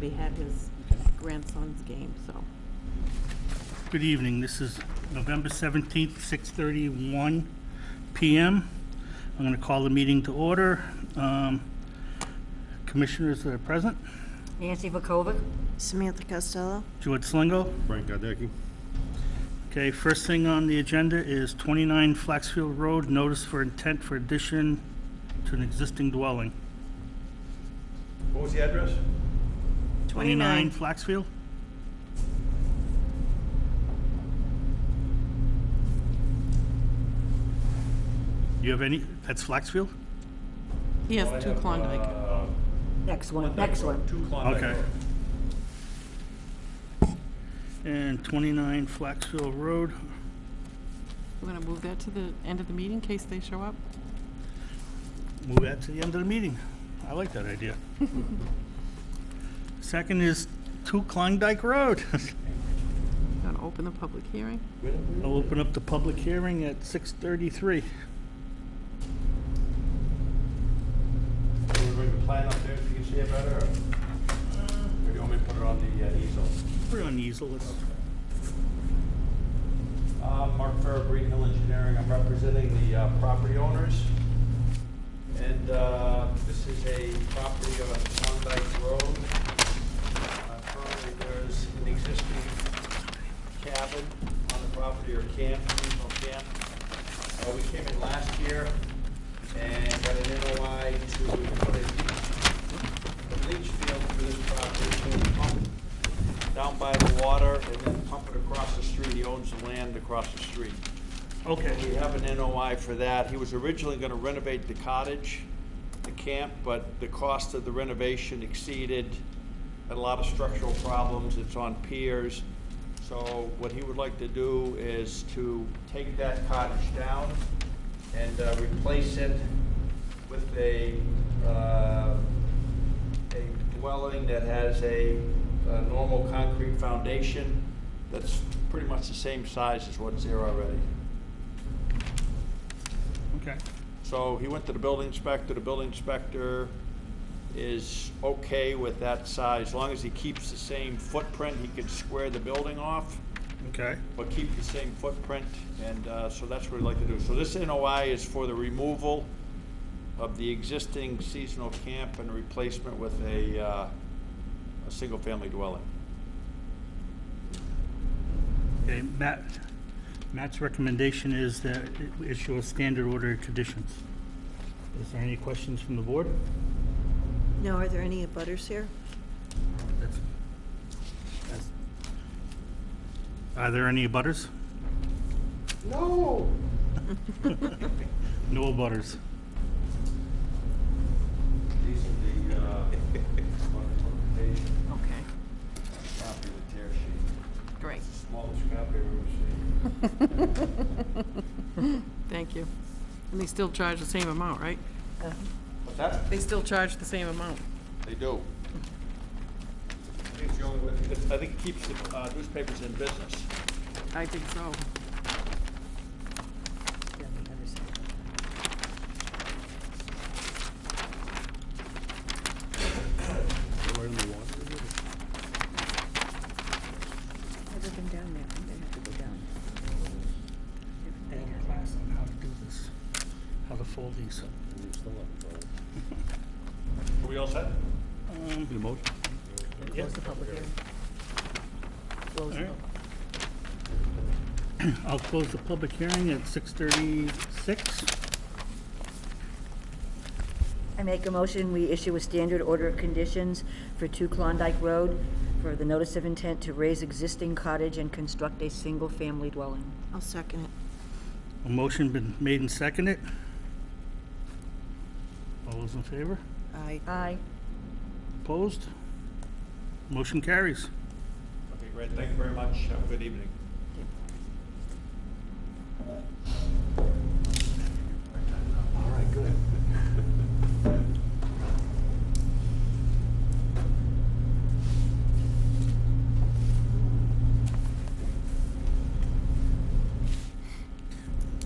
but he had his grandson's game, so. Good evening. This is November 17th, 6:31 PM. I'm going to call the meeting to order. Commissioners that are present: Nancy Vakovic. Samantha Costello. George Slingo. Frank Gadecki. Okay, first thing on the agenda is 29 Flaxfield Road, notice for intent for addition to an existing dwelling. What was the address? 29 Flaxfield? You have any, that's Flaxfield? He has 2 Klondike. Next one, next one. 2 Klondike Okay. Road. And 29 Flaxfield Road. We're gonna move that to the end of the meeting in case they show up. Move that to the end of the meeting. I like that idea. Second is 2 Klondike Road. Gonna open the public hearing. I'll open up the public hearing at 6:33. Want to bring the plan up there so you can see it better? Or do you want me to put it on the easel? Put it on the easel. Let's- Mark Farrer, Green Hill Engineering. I'm representing the property owners. And this is a property on Klondike Road. Currently, there's an existing cabin on the property, or camp, seasonal camp. We came in last year and got an NOI to put a leach field for this property, to pump it down by the water and then pump it across the street. He owns the land across the street. Okay. We have an NOI for that. He was originally going to renovate the cottage, the camp, but the cost of the renovation exceeded, had a lot of structural problems. It's on piers. So what he would like to do is to take that cottage down and replace it with a dwelling that has a normal concrete foundation that's pretty much the same size as what's there already. Okay. So he went to the building inspector. The building inspector is okay with that size. As long as he keeps the same footprint, he could square the building off, Okay. but keep the same footprint, and so that's what we'd like to do. So this NOI is for the removal of the existing seasonal camp and replacement with a single-family dwelling. Okay, Matt's recommendation is that it issue a standard order of conditions. Is there any questions from the board? No, are there any abutters here? Are there any abutters? No! No abutters. These are the Okay, copy of the tear sheet. great. Smallest copy I've ever seen. Thank you. And they still charge the same amount, right? What's that? They still charge the same amount. They do. I think it's the only way, I think it keeps the newspapers in business. I think so. Everything down there, I'm gonna have to go down. And class on how to do this, how to fold these. Are we all set? Need a motion? Close the public hearing. Close the All right. public. I'll close the public hearing at 6:36. I make a motion, we issue a standard order of conditions for 2 Klondike Road for the notice of intent to raise existing cottage and construct a single-family dwelling. I'll second it. A motion been made and seconded. All those in favor? Aye. Aye. Opposed? Motion carries. Okay, great. Thank you very much. Have a good evening. All right, good.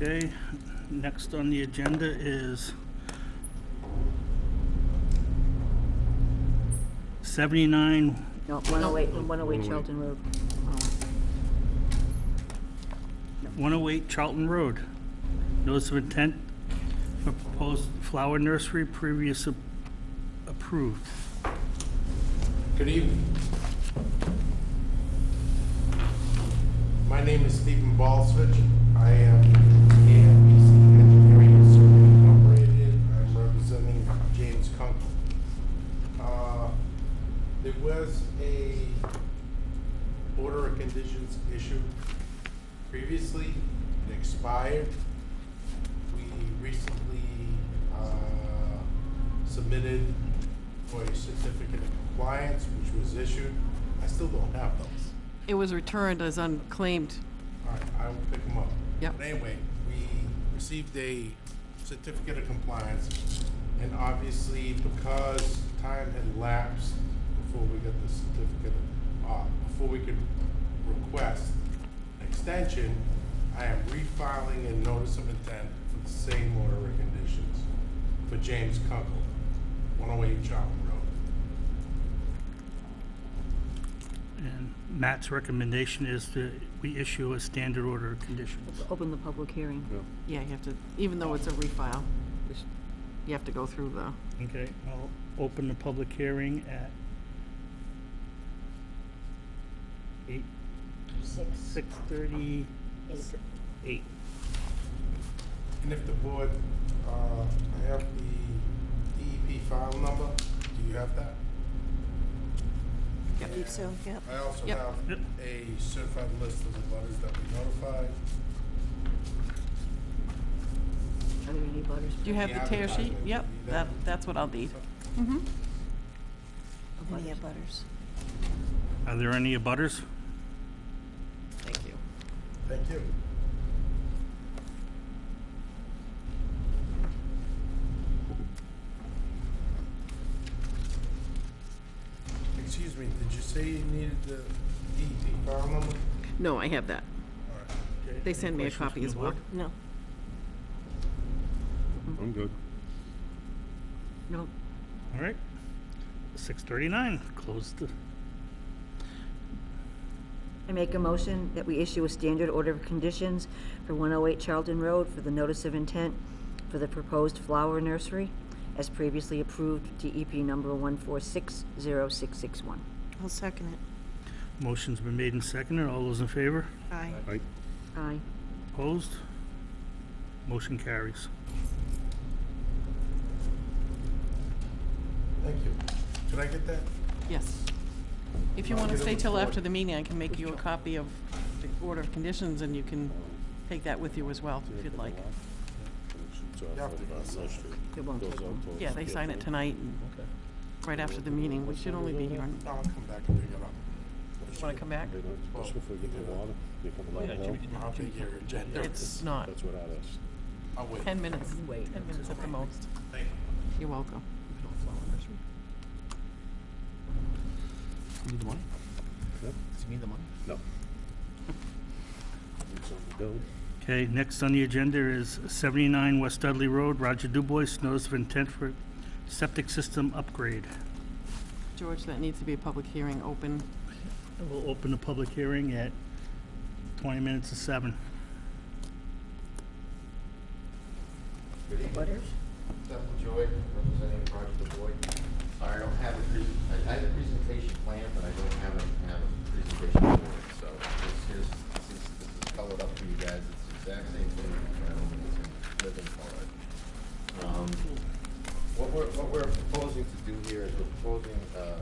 Okay, next on the agenda is 79, No, 108 Charlton Road. 108 Charlton Road. Notice of intent for proposed flower nursery, previous approved. Good evening. My name is Stephen Balsvich. I am AMBC Engineering and Surveying Incorporated. I'm representing James Kunkel. There was a order of conditions issued previously. It expired. We recently submitted for a certificate of compliance, which was issued. I still don't have those. It was returned as unclaimed. All right, I will pick them up. Yep. But anyway, we received a certificate of compliance, and obviously, because time had lapsed before we got the certificate, before we could request an extension, I am refiling a notice of intent for the same order of conditions for James Kunkel, 108 Charlton Road. And Matt's recommendation is that we issue a standard order of conditions. Open the public hearing. Yeah, you have to, even though it's a refile, you have to go through the, Okay, I'll open the public hearing at 6:38. And if the board, I have the DEP file number. Do you have that? I believe so, yep. I also Yep. have Yep. a certified list of the butters that we notified. Are there any butters? do you have the tear sheet? advertisement, Yep, you need that? that's what I'll need. Mm-hmm. Any butters? Are there any abutters? Thank you. Thank you. Excuse me, did you say you needed the DEP file number? No, I have that. All right. Okay, They any send me a questions copy from as the well. board? No. I'm good. No. All right. 6:39, close the, I make a motion that we issue a standard order of conditions for 108 Charlton Road for the notice of intent for the proposed flower nursery as previously approved, DEP number 1460661. I'll second it. motion's been made and seconded. All those in favor? Aye. Aye. Aye. Opposed? Motion carries. Thank you. Did I get that? Yes. If you want to stay till after the meeting, I can make you a copy of the order of conditions, and you can take that with you as well, if you'd like. It won't take long. Yeah, they sign it tonight, and right after the meeting, we should only be here. No, I'll come back and pick it up. Want to come back? Just before we get to the water, you come down the hill. I'll take your agenda. It's not. That's what that is. I'll wait. 10 minutes. Wait. 10 minutes at the most. Thank you. You're welcome. You need the money? Yep. Does he need the money? No. Need something to build. Okay, next on the agenda is 79 West Dudley Road, Roger Dubois, notice of intent for septic system upgrade. George, that needs to be a public hearing open. We'll open the public hearing at 20 minutes to 7. Good evening. Butters? Dudley Joy, representing Project Avoid. I don't have a I have a presentation plan, but I don't have a presentation for it. So this is colored up for you guys. It's the exact same thing, it's in living color. What we're proposing to do here is we're proposing a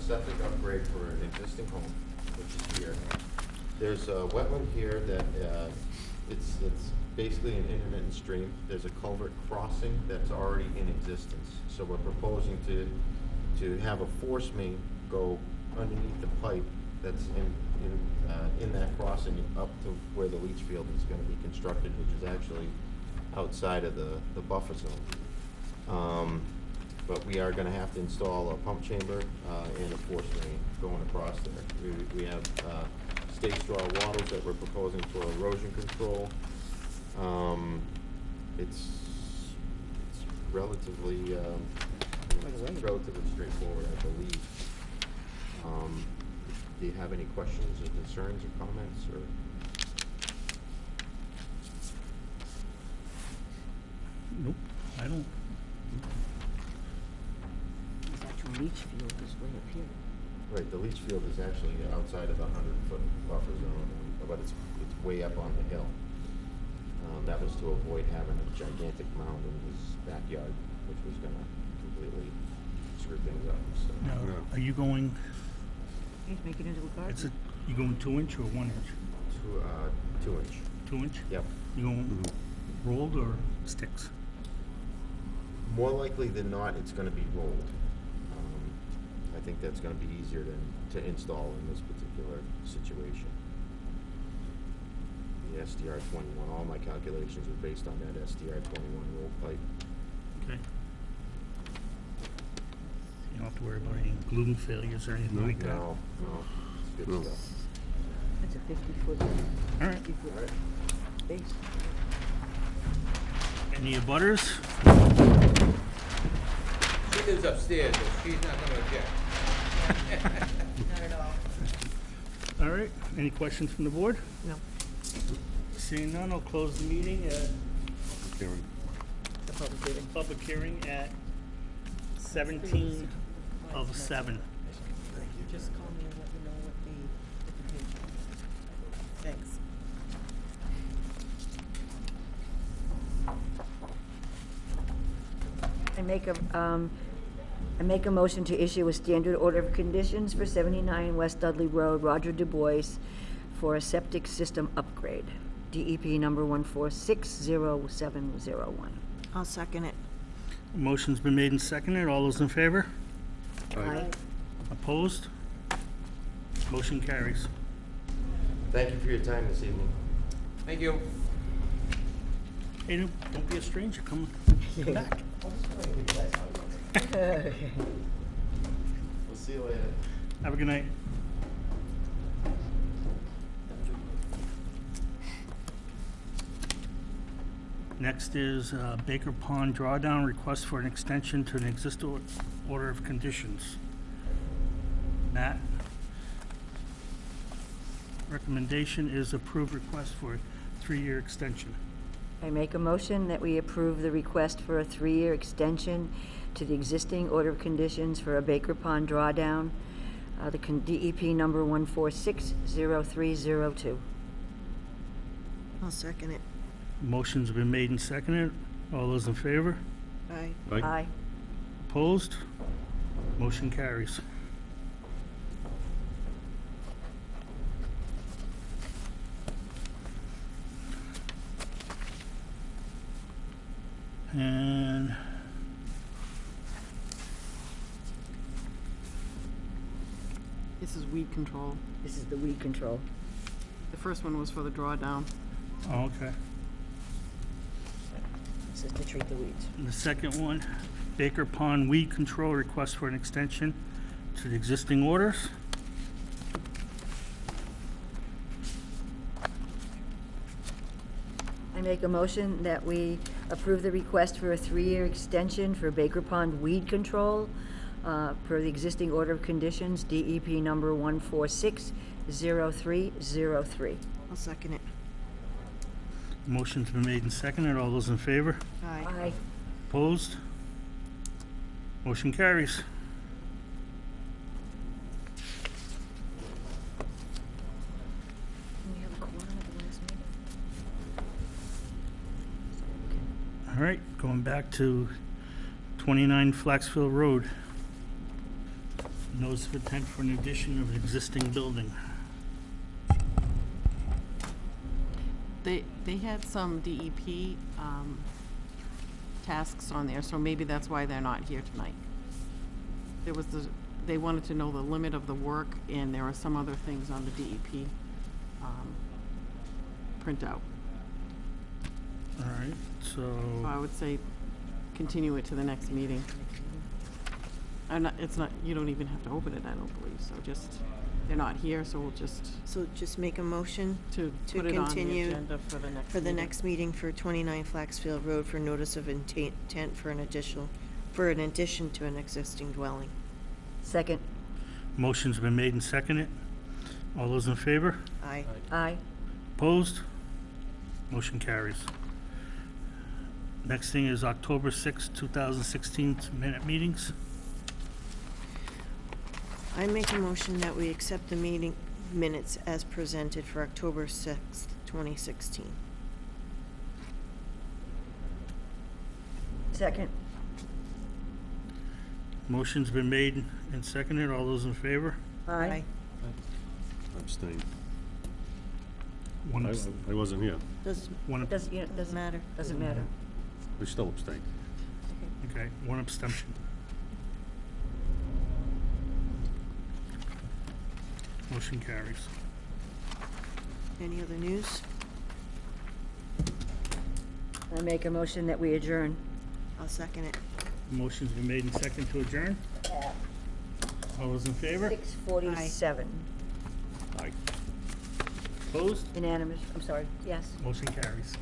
septic upgrade for an existing home, which is here. There's a wetland here that it's basically an intermittent stream. There's a culvert crossing that's already in existence. So we're proposing to have a force main go underneath the pipe that's in that crossing up to where the leach field is going to be constructed, which is actually outside of the buffer zone. But we are going to have to install a pump chamber and a force main going across there. We have state straw wattles that we're proposing for erosion control. It's relatively straightforward, I believe. Do you have any questions or concerns or comments, or? Nope, I don't. This actual leach field is way up here. Right, the leach field is actually outside of the 100-foot buffer zone, but it's way up on the hill. That was to avoid having a gigantic mound in his backyard, which was gonna completely screw things up, so. Now, are you going, He's making it into a garden. it's a, you going 2 inch or 1 inch? 2-inch. 2 inch? Yep. You going rolled or sticks? More likely than not, it's gonna be rolled. I think that's gonna be easier to install in this particular situation. The SDR-21, all my calculations were based on that SDR-21 roll pipe. Okay. You don't have to worry about any glue failures or anything like that. No, it's good No. stuff. That's a 50-foot, All right. 50-foot base. Any abutters? She lives upstairs, but she's not gonna object. Not at all. All right, any questions from the board? No. Seeing none, I'll close the meeting at Karen. The public hearing. public hearing at 17 of 7. Just call me and let me know what the page is. Thanks. I make a motion to issue a standard order of conditions for 79 West Dudley Road, Roger Du Bois, for a septic system upgrade. DEP number 1460701. I'll second it. Motion's been made and seconded. All those in favor? Aye. Opposed? Motion carries. Thank you for your time this evening. Thank you. Hey, don't be a stranger. Come back. We'll see you later. Have a good night. Next is Baker Pond drawdown, request for an extension to an existing order of conditions. Matt? Recommendation is approved request for a 3-year extension. I make a motion that we approve the request for a 3-year extension to the existing order of conditions for a Baker Pond drawdown, DEP number 1460302. I'll second it. Motion's been made and seconded. All those in favor? Aye. Aye. Opposed? Motion carries. And This is weed control. This is the weed control. The first one was for the drawdown. oh, okay. This is to treat the weeds. And the second one, Baker Pond weed control request for an extension to the existing orders. I make a motion that we approve the request for a 3-year extension for Baker Pond weed control per the existing order of conditions, DEP number 1460303. I'll second it. Motion's been made and seconded. All those in favor? Aye. Aye. Opposed? Motion carries. Can we have a quorum at the last meeting? All right, going back to 29 Flaxville Road. Notice of intent for an addition of an existing building. They had some DEP tasks on there, so maybe that's why they're not here tonight. There was they wanted to know the limit of the work, and there are some other things on the DEP printout. All right, So I so, would say continue it to the next meeting. It's not, you don't even have to open it, I don't believe, so just, they're not here, so we'll just, So just make a motion to To put it on the continue agenda for the next for the meeting. next meeting for 29 Flaxfield Road for notice of intent for an addition to an existing dwelling. Second. Motion's been made and seconded. All those in favor? Aye. Aye. Opposed? Motion carries. Next thing is October 6, 2016 minute meetings. I make a motion that we accept the meeting minutes as presented for October 6th, 2016. Second. Motion's been made and seconded. All those in favor? Aye. Abstain. One abs- I wasn't here. one ab- Doesn't, doesn't Matter. Doesn't matter. We still abstain. Okay, one abstention. Motion carries. Any other news? I make a motion that we adjourn. I'll second it. Motion's been made and seconded to adjourn. All those in favor? 6:47. Aye. Opposed? Unanimous, I'm sorry, yes. Motion carries.